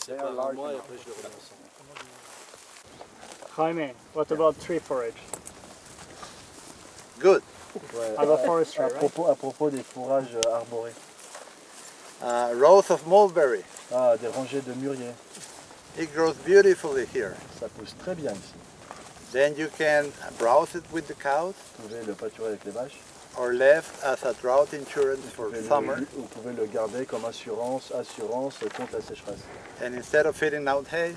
sépare un mois et après je les remets ensemble. Jaime, what about tree forage? Good. Ouais. Agroforesterie, À propos des fourrages arborés. Rows of mulberry. Ah, des rangées de mûrier. It grows beautifully here. Ça pousse très bien ici. Then you can browse it with the cows Vous pouvez le pâturer avec les vaches. or left as a drought insurance for summer. Vous pouvez le garder comme assurance contre la sécheresse. And instead of feeding out hay,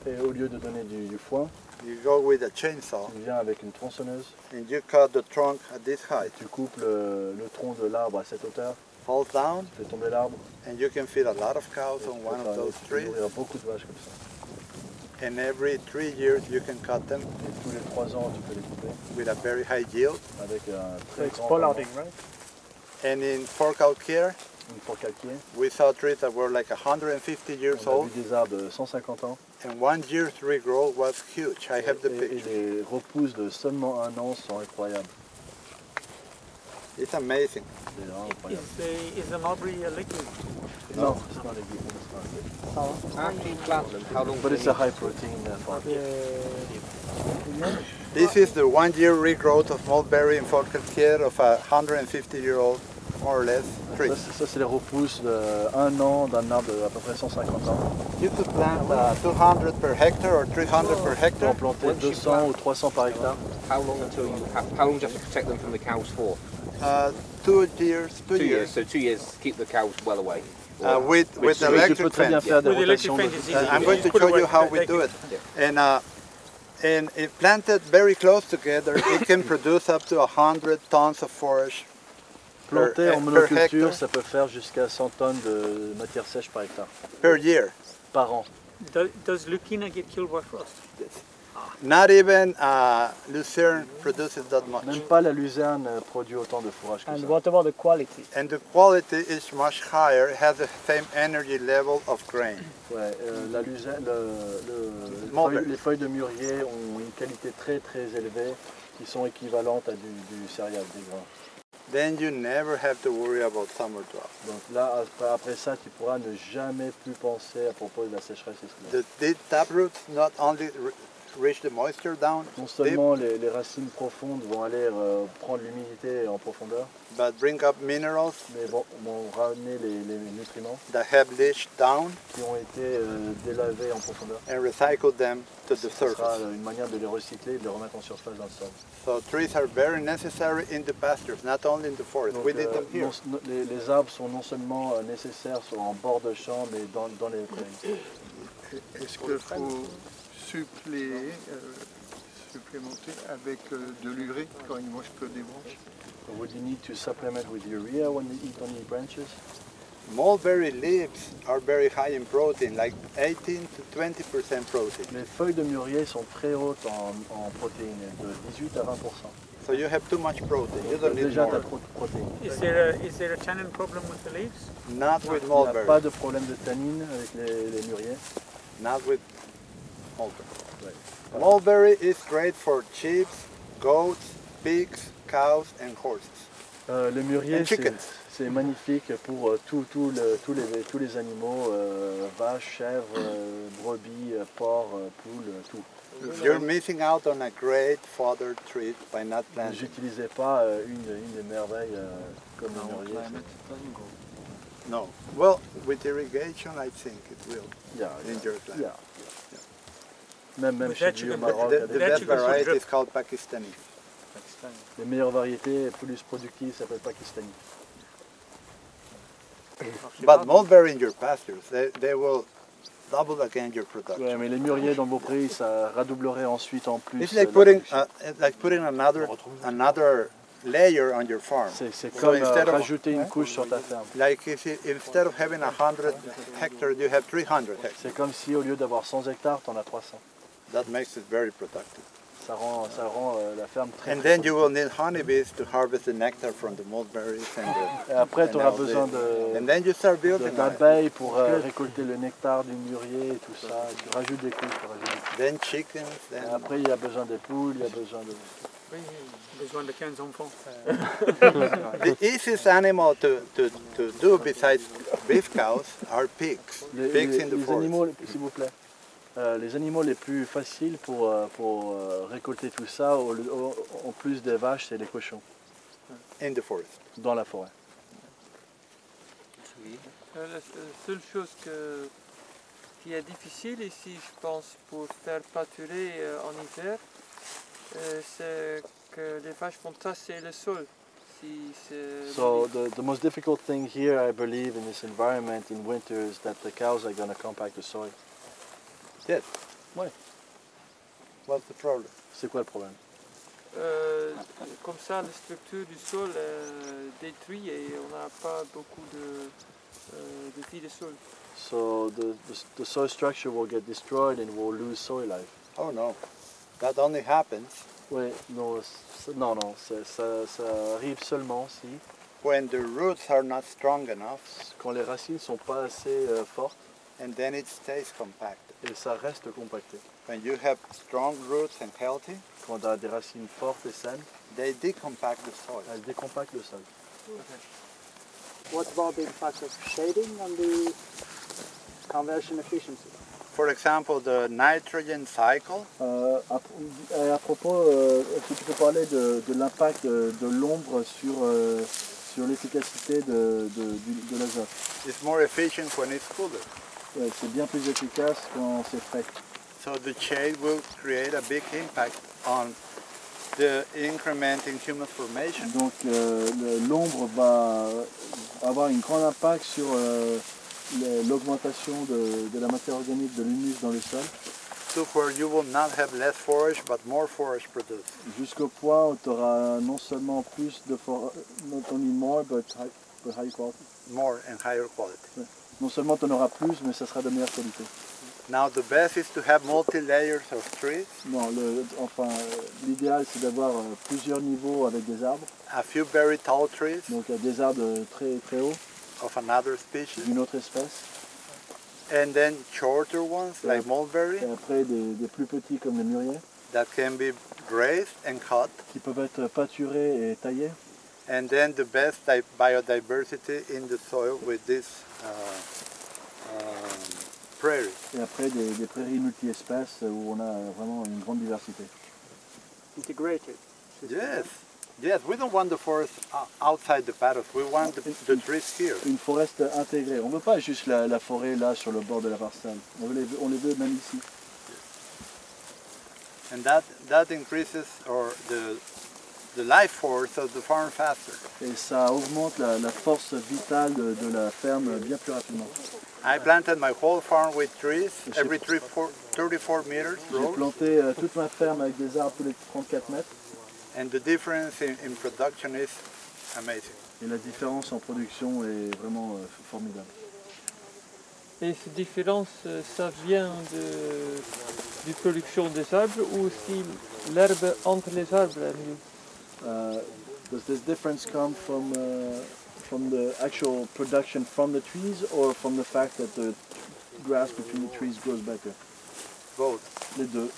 Et au lieu de donner du foin, you go with a chainsaw tu viens avec une tronçonneuse, and you cut the trunk at this height. tu coupes le tronc de l'arbre à cette hauteur, Falls down, tu fais tomber l'arbre, and you can feed a lot of cows on one of those tu peux trees. nourrir beaucoup de vaches comme ça. And every 3 years you can cut them Et tous les 3 ans, tu peux les couper with a very high yield. avec un So très it's grand pollarding, rendement. right? And in fork-out care, Une forêt calquier. we saw trees that were like 150 years On a old, vu des arbres de 150 ans and 1 year's regrowth was huge. I have the et picture. les repousses de seulement 1 an sont incroyables. It's amazing. C'est vraiment incroyable. Is the mulberry a liquid? Non, c'est pas légumes. After you plant them, how long But do it's they a high protein farm. This is the 1 year regrowth of mulberry in fork-out care of a 150-year-old, more or less, tree. Ça c'est les repousses de 1 an d'un arbre d'à peu près 150 ans. You could plant 200 per hectare or 300 per On peut en hectare. planter 200 ou 300 par hectare. how long until you how long do you have to protect them from the cows for? 2 years, 2 2 years. years. So 2 years keep the cows well away. With Oui, tu peux electric très bien fence. faire des With the electric rotations de... fence, it's easy. I'm going to show you how we do it. And if planted very close together, it can produce up to 100 tons of forage Planter en per monoculture, hectare ça peut faire jusqu'à 100 tonnes de matière sèche par hectare, per year. par an. Does Lucina get killed by frost? Not even lucerne produces that much. Même pas la luzerne produit autant de fourrage que And ça. what about the quality? And the quality is much higher, it has the same energy level of grain. Ouais, la luzerne, Mulberry. les feuilles de mûrier ont une qualité très très élevée qui sont équivalentes à du céréal, des grains. Then you never have to worry about summer drought. Donc là, après ça, tu pourras ne jamais plus penser à propos de la sécheresse estivale. The taproots not only reach the moisture down Non deep, seulement les racines profondes vont aller prendre l'humidité en profondeur, but bring up minerals mais vont ramener les nutriments that have leached down qui ont été délavés en profondeur. and recycle them to the Ce sera surface. une manière de les recycler et de les remettre en surface dans le sol. So trees are very necessary in the pastures, not only in the forest. Donc, We did them here. les arbres sont non seulement nécessaires en bord de champ, mais dans les prairies. Est-ce qu'il faut supplémenter avec de l'urée quand il ne mange que des branches? Would you need to supplement with urea when you eat only branches? Mulberry leaves are very high in protein, like 18 to 20% protein. Les feuilles de mûrier sont très hautes en protéines, de 18 à 20%. So you have too much protein. You don't need Déjà, tu as more. trop de protéines. Is there a tannin problem with the leaves? Not with Il n'y a mulberry. pas de problème de tannine avec les mûriers. Not with mulberry. Ouais. Mulberry is great for sheep, goats, pigs, cows, and horses. Le mûrier, And chickens. c'est magnifique pour tous les animaux, vaches, chèvres, brebis, porcs, poules, tout. You're missing out on a great fodder treat by not planting. N'utilisez pas une des merveilles comme le mûrier. No. Well, with irrigation, I think it will Yeah, in your plant. yeah. Même But chez that lui you au can- Maroc, The That best you can variety drip. is called Pakistani. les meilleures variétés plus productives s'appellent pakistani. But mulberry in your pastures, they will double again your production. Ouais, mais les mûriers dans vos prairies, ça radoublerait ensuite en plus. It's like putting another layer on your farm. C'est So comme instead of rajouter une couche sur ta ferme. like instead of having 100 hectares, you have 300 hectares. C'est comme si au lieu d'avoir 100 hectares, tu en as 300. That makes it very productive. Ça rend la ferme très And then you will need honeybees to harvest the nectar from the mulberries Et après, tu auras all besoin and then you start building on it. d'abeilles pour récolter le nectar du murier et tout ça. Et tu rajoutes des couches, tu rajoutes des couches. Then chickens, Et then après, il y a besoin des poules, il y a besoin de... Besoin de 15 enfants. the easiest animal to do besides beef cows are pigs. Pigs in the les forest. animaux, s'il vous plaît. Les animaux les plus faciles pour récolter tout ça, en plus des vaches, c'est les cochons, In the forest. dans la forêt. La seule chose qui est difficile ici, je pense, pour faire pâturer en hiver, c'est que les vaches vont tasser le sol. So the most difficult thing here, I believe, in this environment in winter is that the cows are going to compact the soil. Yes. Ouais. What's the problem? C'est quoi le problème? Comme ça, la structure du sol est détruite et on n'a pas beaucoup de vie de sol. So the soil structure will get destroyed and we'll lose soil life. Oh no, that only happens Oui, non, ça arrive seulement si, when the roots are not strong enough, quand les racines sont pas assez fortes and then it stays compacted. et ça reste compacté. When you have strong roots and healthy, Quand on a des racines fortes et saines, they decompact the soil. elles décompactent le sol. What about the impact of shading on the conversion efficiency? For example, the nitrogen cycle, À propos, est-ce que tu peux parler de l'impact de l'ombre sur l'efficacité de l'azote? is more efficient when it's cooler. Ouais, c'est bien plus efficace quand c'est frais. So the shade will create a big impact on the increment in humus formation. Donc l'ombre va avoir un grand impact sur l'augmentation de la matière organique de l'humus dans le sol, To where you will not have less forage but more forage produced. jusqu'au point où tu auras non seulement plus de forage, not only more, but high quality. More and higher quality. Non seulement tu en auras plus, mais ça sera de meilleure qualité. Now the best is to have multi-layers of trees, Non, l'idéal c'est d'avoir plusieurs niveaux avec des arbres, a few very tall trees donc des arbres très très hauts of another species, d'une autre espèce, and then shorter ones like mulberry et après des plus petits comme les mûriers, that can be grazed and cut, qui peuvent être pâturés et taillés, and then the best biodiversity in the soil with this prairie. et après des prairies multi-espèces où on a vraiment une grande diversité. Integrated. Yes, yes, we don't want the forest outside the paddocks, we want the trees here. Une forêt intégrée. On ne veut pas juste la forêt là sur le bord de la parcelle. On les veut même ici. And that increases the life force of the farm faster. Et ça augmente la force vitale de la ferme bien plus rapidement. I planted my whole farm with trees, every tree 34 meters J'ai rows, planté toute ma ferme avec des arbres tous les 34 mètres. and the difference in production is amazing. Et la différence en production est vraiment formidable. Et cette différence, ça vient du production des arbres ou aussi l'herbe entre les arbres est mieux? Does this difference come from the actual production from the trees or from the fact that the grass between the trees grows better? Both. Les deux.